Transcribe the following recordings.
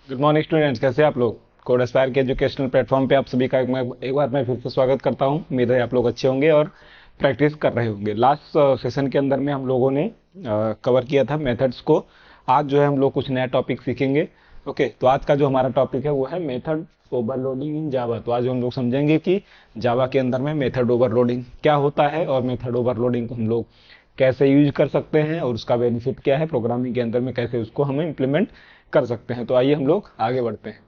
Good morning students, कैसे आप लोग। कोड एस्पायर के एजुकेशनल प्लेटफॉर्म पे आप सभी का एक बार मैं फिर से स्वागत करता हूं। उम्मीद है आप लोग अच्छे होंगे और प्रैक्टिस कर रहे होंगे। लास्ट सेशन के अंदर में हम लोगों ने कवर किया था मेथड्स को। आज जो है हम लोग कुछ नया टॉपिक सीखेंगे। ओके, तो आज का जो हमारा टॉपिक है वो है मेथड ओवरलोडिंग इन जावा। तो आज हम लोग समझेंगे कि जावा के अंदर में मेथड ओवरलोडिंग क्या होता है और मेथड ओवरलोडिंग को हम लोग कैसे यूज कर सकते हैं और उसका बेनिफिट क्या है, प्रोग्रामिंग के अंदर में कैसे उसको हमें इम्प्लीमेंट कर सकते हैं। तो आइए हम लोग आगे बढ़ते हैं।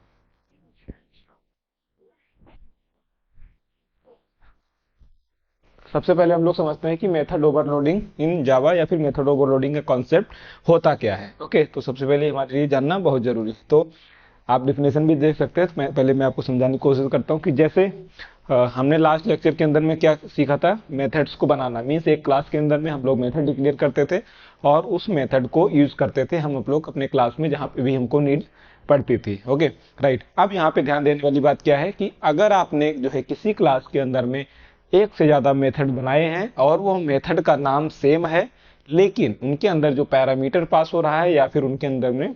सबसे पहले हम लोग समझते हैं कि मेथड ओवरलोडिंग इन जावा या फिर मेथड ओवरलोडिंग का कॉन्सेप्ट होता क्या है। ओके, तो सबसे पहले हमारे लिए जानना बहुत जरूरी है। तो आप डिफिनेशन भी देख सकते हैं। मैं आपको समझाने की कोशिश करता हूँ कि जैसे हमने लास्ट लेक्चर के अंदर में क्या सीखा था, मेथड्स को बनाना। मीन्स एक क्लास के अंदर में हम लोग मेथड डिक्लेयर करते थे और उस मेथड को यूज करते थे हम लोग अपने क्लास में जहां पे भी हमको नीड पड़ती थी। Okay right. अब यहाँ पे ध्यान देने वाली बात क्या है कि अगर आपने जो है किसी क्लास के अंदर में एक से ज्यादा मेथड बनाए हैं और वो मेथड का नाम सेम है, लेकिन उनके अंदर जो पैरामीटर पास हो रहा है या फिर उनके अंदर में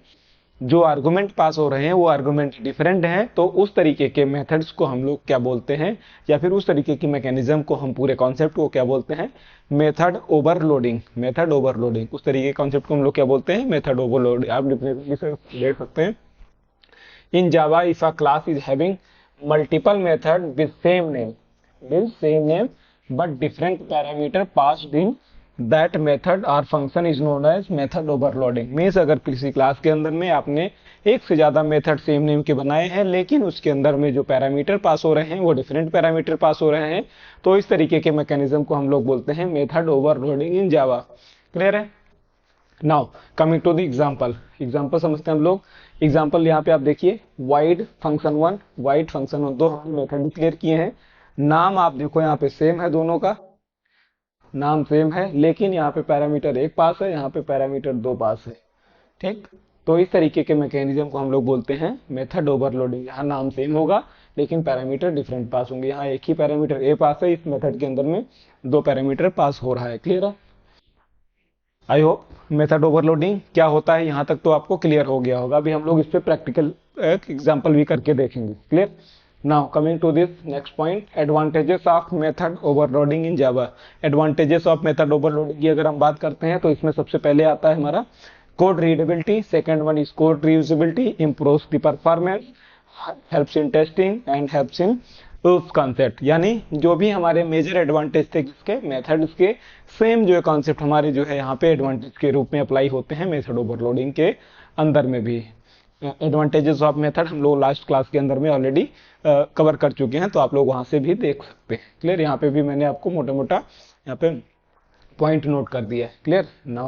जो आर्गुमेंट पास हो रहे हैं वो आर्गुमेंट डिफरेंट हैं, तो उस तरीके के मेथड्स को हम लोग क्या बोलते हैं, या फिर उस तरीके की मैकेनिज्म को, हम पूरे कॉन्सेप्ट को क्या बोलते हैं, मेथड ओवरलोडिंग। मेथड ओवरलोडिंग उस तरीके के कॉन्सेप्ट को हम लोग क्या बोलते हैं, मेथड ओवरलोडिंग। आप डिफिनेशन देख सकते हैं। In Java if a class is having multiple method with same name but different parameter passed in that method or function is known as method overloading। Means अगर किसी क्लास के अंदर में आपने एक से ज्यादा मेथड सेम नेम के बनाए हैं लेकिन उसके अंदर में जो पैरामीटर पास हो रहे हैं वो डिफरेंट पैरामीटर पास हो रहे हैं, तो इस तरीके के मैकेनिज्म को हम लोग बोलते हैं method overloading in Java. Clear है। Now coming to the example समझते हैं हम लोग। एग्जाम्पल यहाँ पे आप देखिए, void function one, void function one, दो हमने मेथड डिक्लेयर किए हैं। नाम आप देखो यहाँ पे सेम है, दोनों का नाम सेम है, लेकिन यहाँ पे पैरामीटर एक पास है, यहाँ पे पैरामीटर दो पास है। ठीक, तो इस तरीके के मैकेनिज्म को हम लोग बोलते हैं मेथड ओवरलोडिंग। यहाँ नाम सेम होगा लेकिन पैरामीटर डिफरेंट पास होंगे। यहाँ एक ही पैरामीटर ए पास है, इस मेथड के अंदर में दो पैरामीटर पास हो रहा है। क्लियर है। आई होप मेथड ओवरलोडिंग क्या होता है यहाँ तक तो आपको क्लियर हो गया होगा। अभी हम लोग इस पे प्रैक्टिकल एक एग्जांपल भी करके देखेंगे। Clear. Now coming to this next point, advantages of method overloading in Java. Advantages of method overloading की अगर हम बात करते हैं तो इसमें सबसे पहले आता है हमारा code readability, second one is code reusability, improves the performance, helps in testing and helps in उस कॉन्सेप्ट। यानी जो भी हमारे मेजर एडवांटेज थे किसके, मेथड्स के, सेम जो है कॉन्सेप्ट हमारे जो है यहाँ पे एडवांटेज के रूप में अप्लाई होते हैं मेथड ओवरलोडिंग के अंदर में भी। एडवांटेजेस ऑफ मेथड हम लोग लास्ट क्लास के अंदर में ऑलरेडी कवर कर चुके हैं, तो आप लोग वहां से भी देख सकते हैं। क्लियर। यहाँ पे भी मैंने आपको मोटा मोटा यहाँ पे पॉइंट नोट कर दिया है। क्लियर। नाउ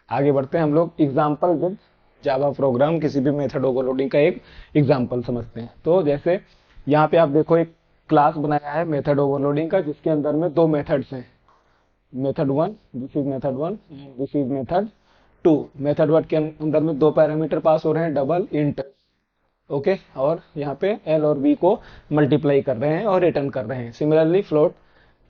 आगे बढ़ते हैं हम लोग एग्जाम्पल विद जावा प्रोग्राम। किसी भी मेथड ओवरलोडिंग का एक एग्जाम्पल समझते हैं। तो जैसे यहाँ पे आप देखो एक क्लास बनाया है मेथड ओवरलोडिंग का जिसके अंदर में दो मेथड्स हैं, method one, this is method one, this is method two. Method one के अंदर में दो पैरामीटर पास हो रहे हैं, डबल इंट। ओके, और यहाँ पे एल और बी को मल्टीप्लाई कर रहे हैं और रिटर्न कर रहे हैं। सिमिलरली फ्लोट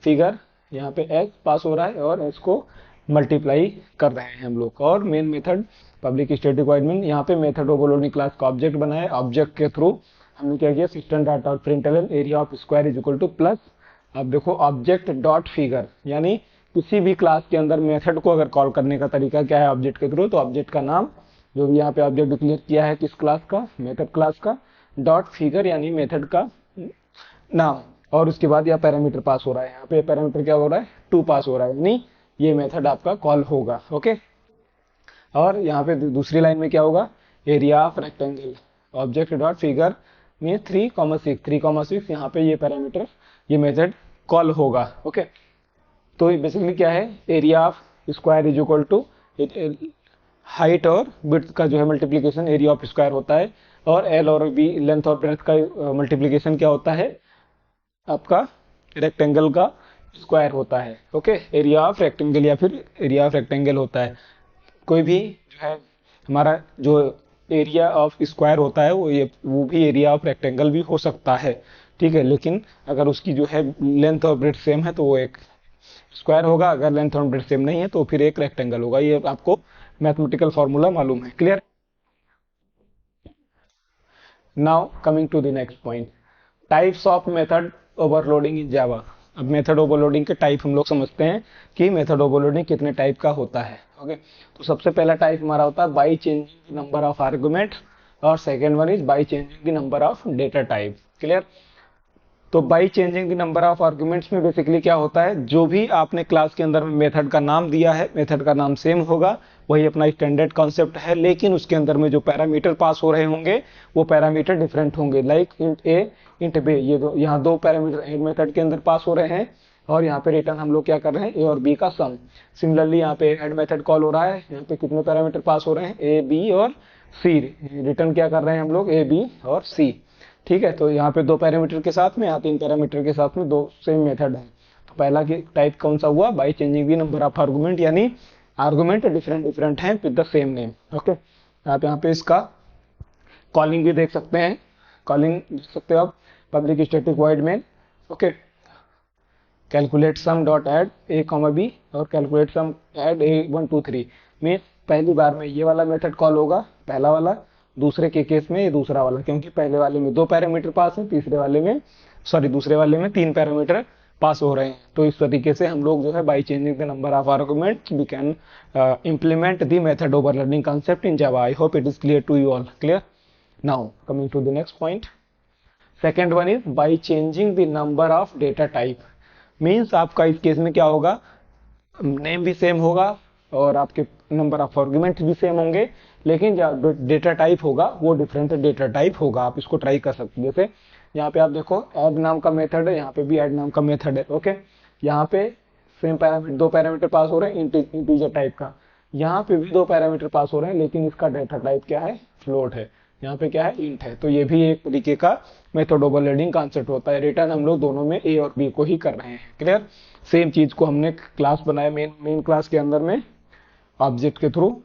फिगर, यहाँ पे एच पास हो रहा है और एच को मल्टीप्लाई कर रहे हैं हम लोग। और main method public static void main, यहाँ पे मेथड ओवरलोडिंग क्लास का ऑब्जेक्ट बनाया। ऑब्जेक्ट के थ्रू हमने क्या किया, system dot out println area of square is equal to plus, अब देखो ऑब्जेक्ट डॉट फिगर। यानी किसी भी क्लास के अंदर मेथड को अगर कॉल करने का तरीका क्या है, ऑब्जेक्ट के थ्रू, तो ऑब्जेक्ट का नाम जो भी यहाँ पे ऑब्जेक्ट डिक्लेयर किया है किस क्लास का, मेथड क्लास का, डॉट फिगर यानी मेथड का नाम, और उसके बाद यह पैरामीटर पास हो रहा है। यहाँ पे पैरामीटर क्या हो रहा है, टू पास हो रहा है, यानी ये मेथड आपका कॉल होगा। ओके, और यहाँ पे दूसरी लाइन में क्या होगा, area of rectangle, object dot figure में 3,6, 3,6 यहाँ पे ये पैरामीटर, ये मेथड कॉल होगा। ओके, तो बेसिकली क्या है, area of square is equal to height और विड्थ का जो है मल्टीप्लीकेशन एरिया ऑफ स्क्वायर होता है, और एल और बी लेंथ और ब्रेथ का मल्टीप्लीकेशन क्या होता है, आपका रेक्टेंगल का स्क्वायर होता है। ओके, एरिया ऑफ रेक्टेंगल या फिर एरिया ऑफ रेक्टेंगल होता है। कोई भी जो है हमारा जो एरिया ऑफ स्क्वायर होता है वो भी एरिया ऑफ रेक्टेंगल भी हो सकता है। ठीक है, लेकिन अगर उसकी जो है लेंथ और ब्रेथ सेम है तो वो एक स्क्वायर होगा, अगर लेंथ और ब्रेथ सेम नहीं है तो फिर एक रेक्टेंगल होगा। ये आपको मैथमेटिकल फॉर्मूला मालूम है। Clear. Now coming to the next point, types of method overloading in Java. अब मेथड ओवरलोडिंग के टाइप हम लोग समझते हैं कि मेथड ओवरलोडिंग कितने टाइप का होता है। ओके, तो सबसे पहला टाइप हमारा होता है by changing number of argument, और second one is by changing the number of data type. Clear? तो by changing the number of arguments में बेसिकली क्या होता है, जो भी आपने क्लास के अंदर में मेथड का नाम दिया है, मेथड का नाम सेम होगा, वही अपना स्टैंडर्ड कॉन्सेप्ट है, लेकिन उसके अंदर में जो पैरामीटर पास हो रहे होंगे वो पैरामीटर डिफरेंट होंगे। लाइक इंट ए, इंट बी, ये दो, यहाँ दो पैरामीटर एड मेथड के अंदर पास हो रहे हैं, और यहाँ पे रिटर्न हम लोग क्या कर रहे हैं, ए और बी का सम। सिमिलरली यहाँ पे एड मेथड कॉल हो रहा है, यहाँ पे कितने पैरामीटर पास हो रहे हैं, ए बी और सी, रिटर्न क्या कर रहे हैं हम लोग, ए बी और सी। ठीक है, तो यहाँ पे दो पैरामीटर के साथ में, यहाँ तीन पैरामीटर के साथ में दो सेम मेथड है। तो पहला टाइप कौन सा हुआ, by changing the number of argument, यानी आर्गुमेंट डिफरेंट डिफरेंट हैं with the same name. Okay, आप यहाँ पे इसका कॉलिंग भी देख सकते हैं, कॉलिंग देख सकते हो आप, public static void main. Okay, calculate sum dot add a comma b, और कैलकुलेट सम एड ए 1 2 3 में पहली बार में ये वाला मेथड कॉल होगा, पहला वाला, दूसरे के केस में ये दूसरा वाला, क्योंकि पहले वाले में दो पैरामीटर पास है, तीसरे वाले में दूसरे वाले में तीन पैरामीटर पास हो रहे हैं। तो इस तरीके से हम लोग जो है by changing the number of argument we can implement the method overloading concept in Java. I hope it is clear to you all. Clear? Now coming to the next point. Second one is by changing the number of data type. Means आपका इस case में क्या होगा, name भी same होगा और आपके number of argument भी सेम होंगे, लेकिन जो डेटा टाइप होगा वो डिफरेंट डेटा टाइप होगा। आप इसको ट्राई कर सकते हैं। जैसे यहाँ पे आप देखो ऐड नाम का मेथड है, यहाँ पे भी ऐड नाम का मेथड है। ओके, यहाँ पे सेम पैरामीटर, दो पैरामीटर पास हो रहे हैं इंटीजर टाइप का, यहाँ पे भी दो पैरामीटर पास हो रहे हैं, लेकिन इसका डेटा टाइप क्या है, फ्लोट है, यहाँ पे क्या है, इंट है। तो ये भी एक तरीके का मेथड ओवरलोडिंग कॉन्सेप्ट होता है। रिटर्न हम लोग दोनों में ए और बी को ही कर रहे हैं। क्लियर? सेम चीज को हमने क्लास बनाया मेन क्लास के अंदर में ऑब्जेक्ट के थ्रू।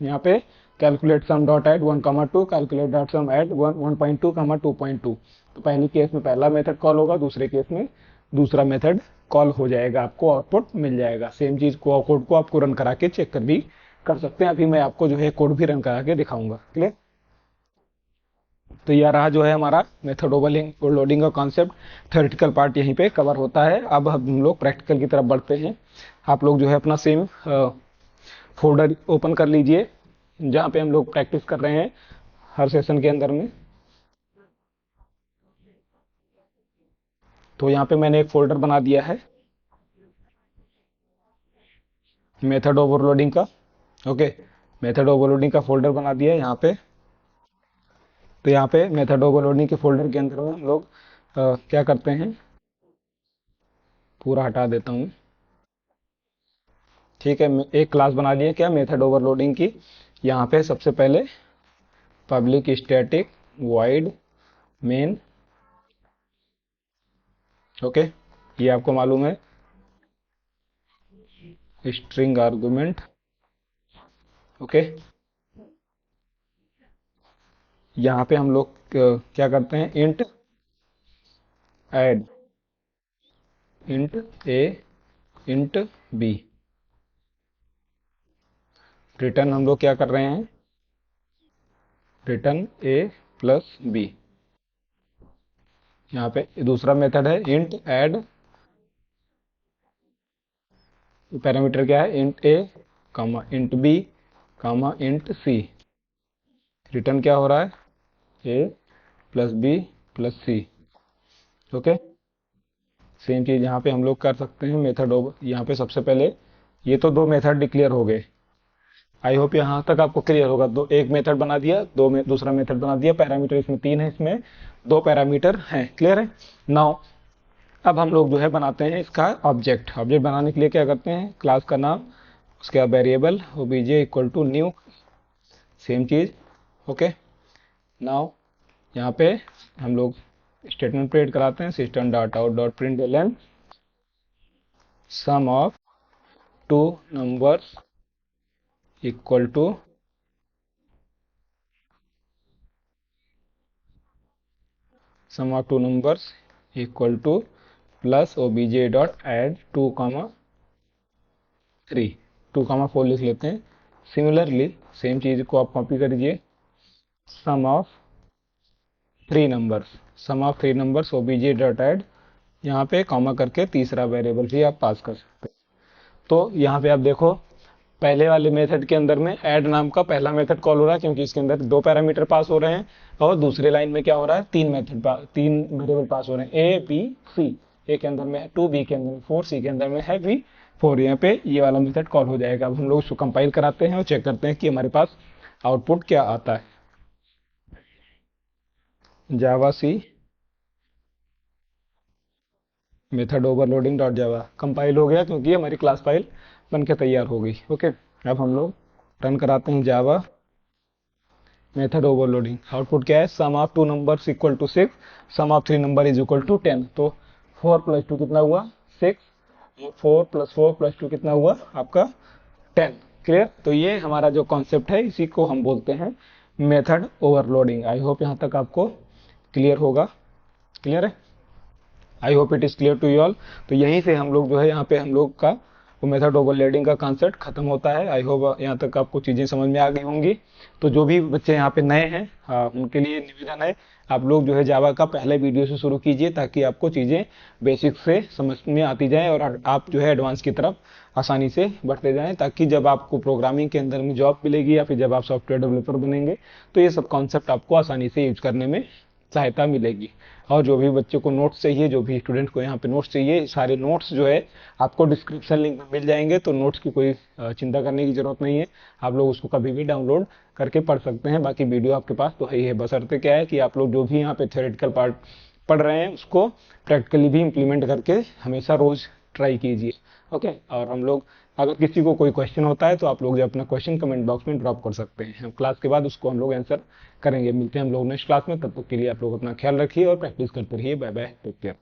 यहाँ पे calculate sum dot add 1,2, calculate dot sum add 1.2, 2.2। तो पहली केस में पहला मेथड कॉल होगा, दूसरे केस में दूसरा मेथड कॉल हो जाएगा, आपको आउटपुट मिल जाएगा। सेम चीज को, कोड को आपको रन करा के चेक कर भी कर सकते हैं। अभी मैं आपको जो है कोड भी रन करा के दिखाऊंगा। क्लियर? तो यह रहा जो है हमारा मेथड ओवरलोडिंग का कॉन्सेप्ट। थ्योरेटिकल पार्ट यहीं पे कवर होता है। अब हम लोग प्रैक्टिकल की तरफ बढ़ते हैं। आप लोग जो है अपना सेम फोल्डर ओपन कर लीजिए जहाँ पे हम लोग प्रैक्टिस कर रहे हैं हर सेशन के अंदर में। तो यहाँ पे मैंने एक फोल्डर बना दिया है मेथड ओवरलोडिंग का। ओके, मेथड ओवरलोडिंग का फोल्डर बना दिया है यहाँ पे। तो यहाँ पे मेथड ओवरलोडिंग के फोल्डर के अंदर हम लोग क्या करते हैं, पूरा हटा देता हूँ। ठीक है, एक क्लास बना ली है क्या, मेथड ओवरलोडिंग की। यहाँ पे सबसे पहले public static void main. Okay, ये आपको मालूम है, स्ट्रिंग आर्गुमेंट। ओके, यहाँ पे हम लोग क्या करते हैं, इंट ऐड, इंट ए, इंट बी। रिटर्न हम लोग क्या कर रहे हैं, रिटर्न ए प्लस बी। यहाँ पे दूसरा मेथड है इंट ऐड, पैरामीटर क्या है, इंट ए कामा इंट बी कामा इंट सी। रिटर्न क्या हो रहा है, ए प्लस बी प्लस सी। ओके, सेम चीज यहाँ पे हम लोग कर सकते हैं मेथड ओवर। यहाँ पे सबसे पहले ये तो दो मेथड डिक्लेयर हो गए। आई होप यहाँ तक आपको क्लियर होगा। दो, एक मेथड बना दिया, दूसरा मेथड बना दिया। पैरामीटर इसमें तीन है, इसमें दो पैरामीटर हैं। क्लियर है? नाउ अब हम लोग जो है बनाते हैं इसका ऑब्जेक्ट। ऑब्जेक्ट बनाने के लिए क्या करते हैं, क्लास का नाम, उसके बाद variable OBJ equal to new, same चीज। ओके, नाउ यहाँ पे हम लोग स्टेटमेंट प्रिंट कराते हैं, system dot out dot println sum of two numbers equal to sum of two numbers equal to plus OBJ dot add 2,3, 2,4 लिख लेते हैं। सिमिलरली सेम चीज को आप कॉपी करिए, sum of 3 numbers, sum of 3 numbers OBJ dot add, यहाँ पे comma करके तीसरा वेरिएबल भी आप पास कर सकते हैं। तो यहाँ पे आप देखो पहले वाले मेथड के अंदर में ऐड नाम का पहला मेथड कॉल हो रहा है क्योंकि इसके अंदर 2 पैरामीटर पास हो रहे हैं, और दूसरे लाइन में क्या हो रहा है, 3 वेरिएबल पास हो रहे हैं, ए बी सी। ए के अंदर में है 2, बी के अंदर में 4, सी के अंदर में है भी 4। यहाँ पे ये वाला मेथड कॉल हो जाएगा। अब हम लोग उसको कंपाइल कराते हैं और चेक करते हैं कि हमारे पास आउटपुट क्या आता है। Javac method overloading dot Java compile हो गया क्योंकि हमारी क्लास फाइल बन के तैयार हो गई। ओके, अब हम लोग रन कराते हैं जावा मेथड ओवरलोडिंग। आउटपुट क्या है, sum of 2 numbers equal to 6, sum of 3 number is equal to 10। तो 4 + 2 कितना हुआ 6, 4 + 4 + 2 कितना हुआ आपका 10। क्लियर। तो ये हमारा जो कॉन्सेप्ट है इसी को हम बोलते हैं मेथड ओवरलोडिंग। आई होप यहाँ तक आपको क्लियर होगा। क्लियर है, I hope it is clear to you all. तो यहीं से हम लोग जो है यहाँ पे हम लोग का वो मेथड ओवरलोडिंग का कॉन्सेप्ट खत्म होता है। आई होप यहाँ तक आपको चीज़ें समझ में आ गई होंगी। तो जो भी बच्चे यहाँ पे नए हैं, उनके लिए निवेदन है, आप लोग जो है जावा का पहले वीडियो से शुरू कीजिए ताकि आपको चीज़ें बेसिक से समझ में आती जाएं और आप जो है एडवांस की तरफ आसानी से बढ़ते जाएं, ताकि जब आपको प्रोग्रामिंग के अंदर में जॉब मिलेगी या फिर जब आप सॉफ्टवेयर डेवलपर बनेंगे तो ये सब कॉन्सेप्ट आपको आसानी से यूज करने में सहायता मिलेगी। और जो भी बच्चे को नोट्स चाहिए, जो भी स्टूडेंट को यहाँ पे नोट्स चाहिए, सारे नोट्स जो है आपको डिस्क्रिप्शन लिंक में मिल जाएंगे। तो नोट्स की कोई चिंता करने की जरूरत नहीं है, आप लोग उसको कभी भी डाउनलोड करके पढ़ सकते हैं। बाकी वीडियो आपके पास तो है ही है, बशर्ते क्या है कि आप लोग जो भी यहाँ पे थ्योरेटिकल पार्ट पढ़ रहे हैं उसको प्रैक्टिकली भी इम्प्लीमेंट करके हमेशा रोज ट्राई कीजिए। ओके, और हम लोग अगर किसी को कोई क्वेश्चन होता है तो आप लोग जो अपना क्वेश्चन कमेंट बॉक्स में ड्रॉप कर सकते हैं, हम क्लास के बाद उसको हम लोग आंसर करेंगे। मिलते हैं हम लोग नेक्स्ट क्लास में, तब तक के लिए आप लोग अपना ख्याल रखिए और प्रैक्टिस करते रहिए। Bye bye, take care.